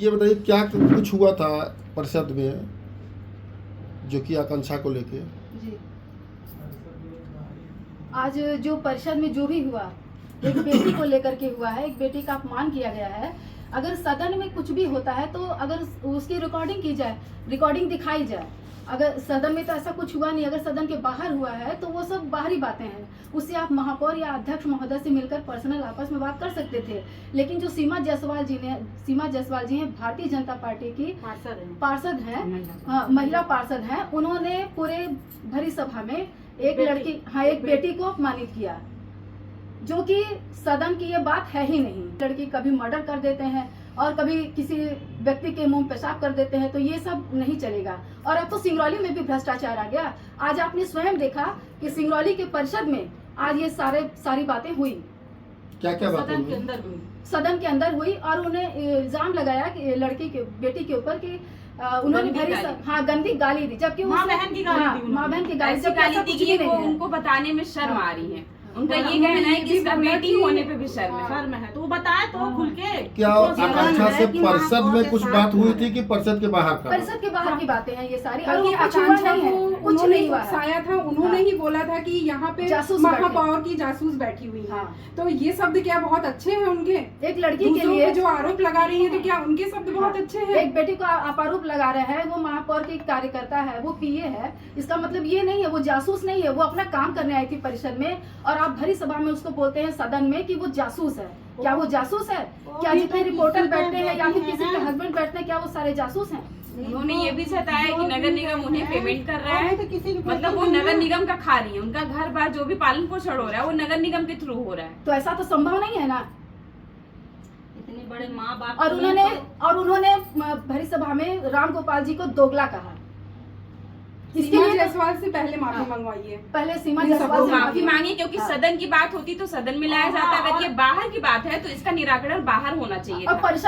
ये बताइए क्या कुछ हुआ था परिषद में जो कि आकांक्षा को लेके? जी, आज जो परिषद में जो भी हुआ, एक बेटी को लेकर के हुआ है, एक बेटी का अपमान किया गया है। अगर सदन में कुछ भी होता है तो अगर उसकी रिकॉर्डिंग की जाए, रिकॉर्डिंग दिखाई जाए। अगर सदन में तो ऐसा कुछ हुआ नहीं, अगर सदन के बाहर हुआ है तो वो सब बाहरी बातें हैं। उससे आप महापौर या अध्यक्ष महोदय से मिलकर पर्सनल आपस में बात कर सकते थे। लेकिन जो सीमा जायसवाल जी हैं, भारतीय जनता पार्टी की पार्षद हैं, महिला पार्षद हैं, उन्होंने पूरे भरी सभा में एक बेटी को अपमानित किया, जो कि सदन की ये बात है ही नहीं। लड़की कभी मर्डर कर देते हैं और कभी किसी व्यक्ति के मुंह पेशाब कर देते हैं, तो ये सब नहीं चलेगा। और अब तो सिंगरौली में भी भ्रष्टाचार आ गया। आज आपने स्वयं देखा कि सिंगरौली के परिषद में आज ये सारी बातें हुई। क्या क्या बातें सदन के अंदर हुई और उन्हें इल्जाम लगाया कि लड़की के बेटी के ऊपर कि उन्होंने गंदी गाली दी, जबकि माँ बहन की गाली दी कि वो उनको बताने में शर्म आ रही है। उनका ये कहना है कि इसका बेटी होने पे भी शर्म है, तो वो बताए तो खुल के। क्या आकांक्षा से परिषद में कुछ बात हुई थी कि परिषद के बाहर का? परिषद के बाहर की बातें हैं ये सारी। आकांक्षा को उन्होंने उकसाया था, उन्होंने ही बोला था कि यहाँ पे महापौर की जासूस बैठी हुई है। तो ये शब्द क्या बहुत अच्छे हैं उनके? एक लड़की के लिए जो आरोप लगा रही है, तो क्या उनके शब्द बहुत अच्छे हैं? एक बेटी को आप आरोप लगा रहे हैं, वो महापौर की कार्यकर्ता है, वो पीए है, इसका मतलब ये नहीं है वो जासूस नहीं है। वो अपना काम करने आई थी परिषद में और आप भरी सभा में उसको बोलते हैं सदन में कि वो जासूस है। क्या वो जासूस है? क्या जितने रिपोर्टर बैठते हैं या फिर किसी के हस्बैंड बैठते हैं, क्या वो सारे जासूस हैं? उन्होंने ये भी जताया कि नगर निगम उन्हें पेमेंट कर रहा है, मतलब वो नगर निगम का खा रही है। उनका घर बार जो भी पालन पोषण हो रहा है वो नगर निगम के थ्रू हो रहा है। तो ऐसा तो संभव नहीं है ना। इतने बड़े माँ बाप और उन्होंने भरी सभा में राम गोपाल जी को दोगला कहा। इसके लिए जायसवाल से पहले माफी मंगवाई है। पहले सीमा जायसवाल से माफी मांगी, क्योंकि सदन की बात होती तो सदन में लाया जाता। अगर ये बाहर की बात है तो इसका निराकरण बाहर होना चाहिए। और परिषद